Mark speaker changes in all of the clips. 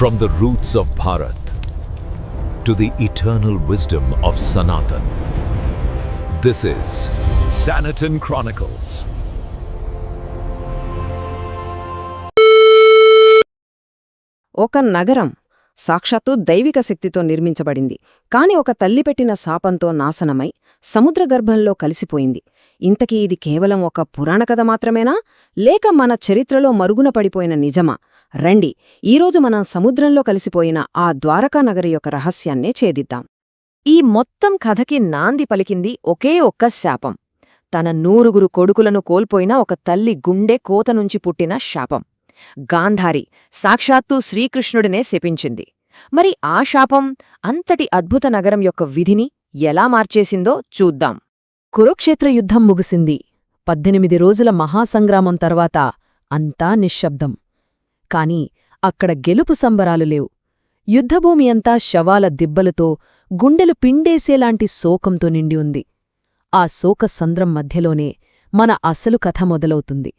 Speaker 1: From the roots of Bharat to the eternal wisdom of Sanatan. This is Sanatan Chronicles.
Speaker 2: ఒక నగరం సాక్షాత్తు దైవిక శక్తితో నిర్మించబడింది, కాని ఒక తల్లి పెట్టిన శాపంతో నాశనమై సముద్రగర్భంలో కలిసిపోయింది. ఇంతకీ ఇది కేవలం ఒక పురాణ కథ మాత్రమేనా, లేక మన చరిత్రలో మరుగున పడిపోయిన నిజమా? రండి, ఈరోజు మనం సముద్రంలో కలిసిపోయిన ఆ ద్వారకా నగరి యొక్క రహస్యాన్నే ఛేదిద్దాం. ఈ మొత్తం కథకి నాంది పలికింది ఒకే ఒక్క శాపం. తన 9 కొడుకులను కోల్పోయిన ఒక తల్లి గుండె కోత నుంచి పుట్టిన శాపం. గాంధారి సాక్షాత్తు శ్రీకృష్ణుడినే శపించింది. మరి ఆ శాపం అంతటి అద్భుత నగరం యొక్క విధిని ఎలా మార్చేసిందో చూద్దాం. కురుక్షేత్ర యుద్ధం ముగిసింది. 18 రోజుల మహాసంగ్రామం తర్వాత అంతా నిశ్శబ్దం. కాని అక్కడ గెలుపు సంబరాలు లేవు. యుద్ధభూమి అంతా శవాల దిబ్బలతో, గుండెలు పిండేసేలాంటి శోకంతో నిండి ఉంది. ఆ శోకసంద్రం మధ్యలోనే మన అసలు కథ మొదలవుతుంది.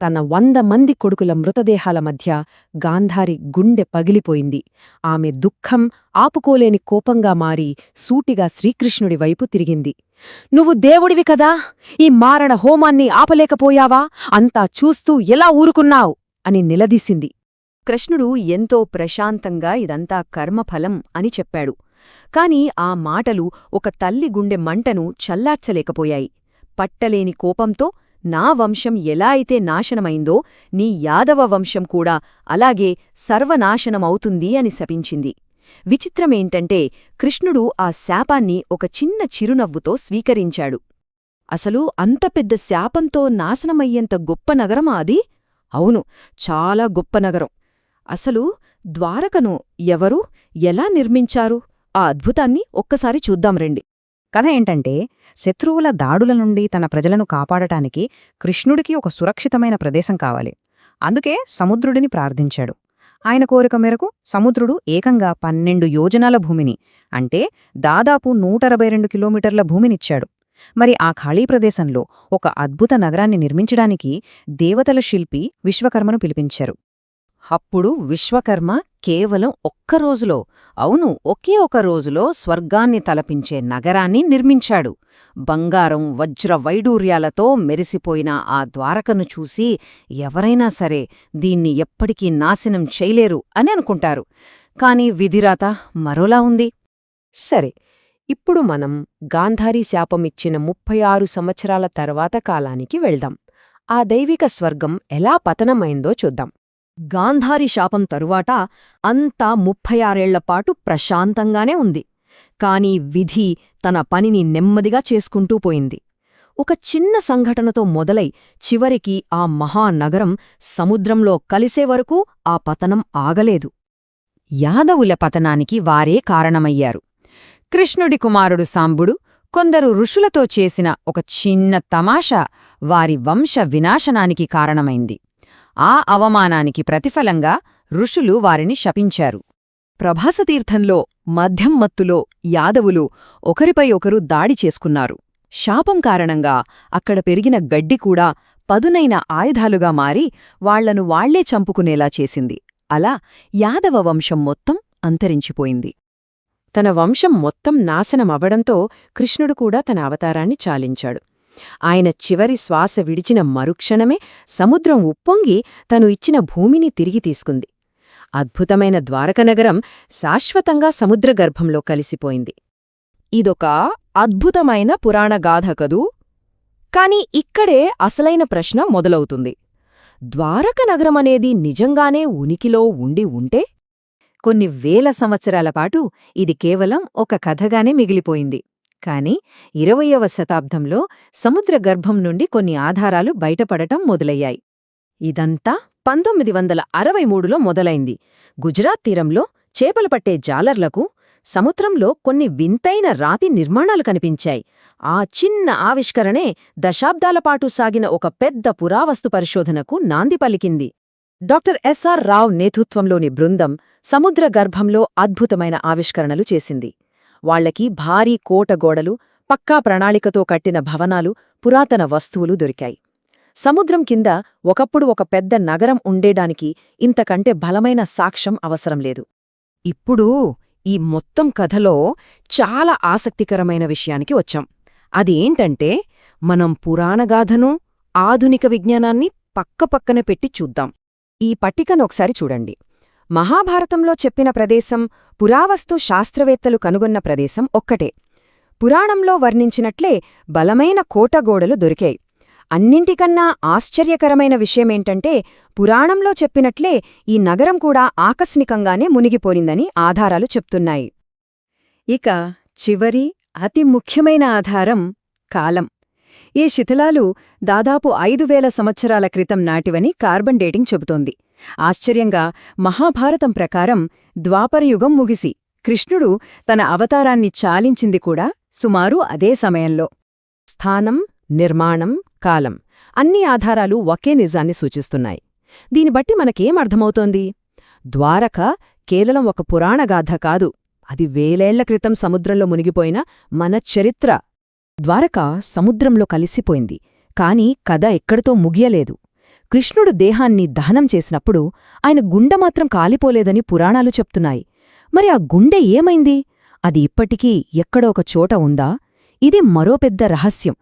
Speaker 2: తన 100 మంది కొడుకుల మృతదేహాల మధ్య గాంధారి గుండె పగిలిపోయింది. ఆమె దుఃఖం ఆపుకోలేని కోపంగా మారి సూటిగా శ్రీకృష్ణుడి వైపు తిరిగింది. "నువ్వు దేవుడివి కదా, ఈ మారణ హోమాన్ని ఆపలేకపోయావా? అంతా చూస్తూ ఎలా ఊరుకున్నావు?" అని నిలదీసింది. కృష్ణుడు ఎంతో ప్రశాంతంగా ఇదంతా కర్మఫలం అని చెప్పాడు. కాని ఆ మాటలు ఒక తల్లి గుండె మంటను చల్లార్చలేకపోయాయి. పట్టలేని కోపంతో, "నా వంశం ఎలా అయితే నాశనమైందో నీ యాదవ వంశం కూడా అలాగే సర్వనాశనమవుతుంది" అని శపించింది. విచిత్రమేంటంటే కృష్ణుడు ఆ శాపాన్ని ఒక చిన్న చిరునవ్వుతో స్వీకరించాడు. అసలు అంత పెద్ద శాపంతో నాశనమయ్యేంత గొప్ప నగరమా అది? అవును, చాలా గొప్ప నగరం. అసలు ద్వారకను ఎవరు, ఎలా నిర్మించారు? ఆ అద్భుతాన్ని ఒక్కసారి చూద్దాం రండి. కథ ఏంటంటే, శత్రువుల దాడుల నుండి తన ప్రజలను కాపాడటానికి కృష్ణుడికి ఒక సురక్షితమైన ప్రదేశం కావాలి. అందుకే సముద్రుడిని ప్రార్థించాడు. ఆయన కోరిక మేరకు సముద్రుడు ఏకంగా 12 యోజనాల భూమిని, అంటే దాదాపు 162 కిలోమీటర్ల భూమినిచ్చాడు. మరి ఆ ఖాళీ ప్రదేశంలో ఒక అద్భుత నగరాన్ని నిర్మించడానికి దేవతల శిల్పి విశ్వకర్మను పిలిపించారు. అప్పుడు విశ్వకర్మ కేవలం ఒక్కరోజులో, అవును, ఒకే ఒక రోజులో స్వర్గాన్ని తలపించే నగరాన్ని నిర్మించాడు. బంగారం, వజ్ర వైడూర్యాలతో మెరిసిపోయిన ఆ ద్వారకను చూసి ఎవరైనా సరే దీన్ని ఎప్పటికీ నాశనం చేయలేరు అని అనుకుంటారు. కాని విధిరాత మరోలా ఉంది. సరే, ఇప్పుడు మనం గాంధారీ శాపమిచ్చిన 36 సంవత్సరాల తర్వాత కాలానికి వెళ్దాం. ఆ దైవిక స్వర్గం ఎలా పతనమైందో చూద్దాం. గాంధారి శాపం తరువాత అంతా 36 ఏళ్లపాటు ప్రశాంతంగానే ఉంది. కాని విధి తన పనిని నెమ్మదిగా చేసుకుంటూ పోయింది. ఒక చిన్న సంఘటనతో మొదలై చివరికి ఆ మహానగరం సముద్రంలో కలిసే వరకు ఆ పతనం ఆగలేదు. యాదవుల పతనానికి వారే కారణమయ్యారు. కృష్ణుడి కుమారుడు సాంబుడు, కొందరు ఋషులతో చేసిన ఒక చిన్న తమాషా వారి వంశ వినాశనానికి కారణమైంది. ఆ అవమానానికి ప్రతిఫలంగా ఋషులు వారిని శపించారు. ప్రభాసతీర్థంలో మద్యం మత్తులో యాదవులు ఒకరిపై ఒకరు దాడి చేసుకున్నారు. శాపం కారణంగా అక్కడ పెరిగిన గడ్డి కూడా పదునైన ఆయుధాలుగా మారి వాళ్లను వాళ్లే చంపుకునేలా చేసింది. అలా యాదవ వంశం మొత్తం అంతరించిపోయింది. తన వంశం మొత్తం నాశనమవ్వడంతో కృష్ణుడు కూడా తన అవతారాన్ని చాలించాడు. ఆయన చివరి శ్వాస విడిచిన మరుక్షణమే సముద్రం ఉప్పొంగి తను ఇచ్చిన భూమిని తిరిగి తీసుకుంది. అద్భుతమైన ద్వారకనగరం శాశ్వతంగా సముద్రగర్భంలో కలిసిపోయింది. ఇదొక అద్భుతమైన పురాణగాథ కదూ? కాని ఇక్కడే అసలైన ప్రశ్న మొదలవుతుంది. ద్వారకనగరమనేది నిజంగానే ఉనికిలో ఉండి ఉంటే? కొన్ని వేల సంవత్సరాల పాటు ఇది కేవలం ఒక కథగానే మిగిలిపోయింది. కాని 20వ శతాబ్దంలో సముద్రగర్భం నుండి కొన్ని ఆధారాలు బయటపడటం మొదలయ్యాయి. ఇదంతా 1963లో మొదలైంది. గుజరాత్ తీరంలో చేపలు పట్టే జాలర్లకు సముద్రంలో కొన్ని వింతైన రాతి నిర్మాణాలు కనిపించాయి. ఆ చిన్న ఆవిష్కరణే దశాబ్దాలపాటు సాగిన ఒక పెద్ద పురావస్తు పరిశోధనకు నాంది పలికింది. డాక్టర్ ఎస్ఆర్ రావ్ నేతృత్వంలోని బృందం సముద్రగర్భంలో అద్భుతమైన ఆవిష్కరణలు చేసింది. వాళ్లకి భారీ కోటగోడలు, పక్కా ప్రణాళికతో కట్టిన భవనాలు, పురాతన వస్తువులు దొరికాయి. సముద్రం కింద ఒకప్పుడు ఒక పెద్ద నగరం ఉండేడానికి ఇంతకంటే బలమైన సాక్ష్యం అవసరం లేదు. ఇప్పుడు ఈ మొత్తం కథలో చాలా ఆసక్తికరమైన విషయానికి వచ్చాం. అది ఏంటంటే, మనం పురాణగాథను, ఆధునిక విజ్ఞానాన్ని పక్కపక్కన పెట్టి చూద్దాం. ఈ పట్టికను ఒకసారి చూడండి. మహాభారతంలో చెప్పిన ప్రదేశం, పురావస్తు శాస్త్రవేత్తలు కనుగొన్న ప్రదేశం ఒక్కటే. పురాణంలో వర్ణించినట్లే బలమైన కోటగోడలు దొరికాయి. అన్నింటికన్నా ఆశ్చర్యకరమైన విషయమేంటంటే, పురాణంలో చెప్పినట్లే ఈ నగరం కూడా ఆకస్మికంగానే మునిగిపోయిందని ఆధారాలు చెప్తున్నాయి. ఇక చివరి, అతి ముఖ్యమైన ఆధారం కాలం. ఈ శిథిలాలు దాదాపు 5000 సంవత్సరాల క్రితం నాటివని కార్బన్ డేటింగ్ చెబుతోంది. ఆశ్చర్యంగా మహాభారతం ప్రకారం ద్వాపరయుగం ముగిసి కృష్ణుడు తన అవతారాన్ని చాలించింది కూడా సుమారు అదే సమయంలో. స్థానం, నిర్మాణం, కాలం అన్ని ఆధారాలు ఒకే నిజాన్ని సూచిస్తున్నాయి. దీనిబట్టి మనకేం అర్థమవుతోంది? ద్వారక కేవలం ఒక పురాణగాథ కాదు, అది వేలేళ్ల క్రితం సముద్రంలో మునిగిపోయిన మన చరిత్ర. ద్వారక సముద్రంలో కలిసిపోయింది, కాని కథ ఎక్కడితో ముగియలేదు. కృష్ణుడు దేహాన్ని దహనం చేసినప్పుడు ఆయన గుండె మాత్రం కాలిపోలేదని పురాణాలు చెప్తున్నాయి. మరి ఆ గుండె ఏమైంది? అది ఇప్పటికీ ఎక్కడో ఒక చోట ఉందా? ఇది మరో పెద్ద రహస్యం.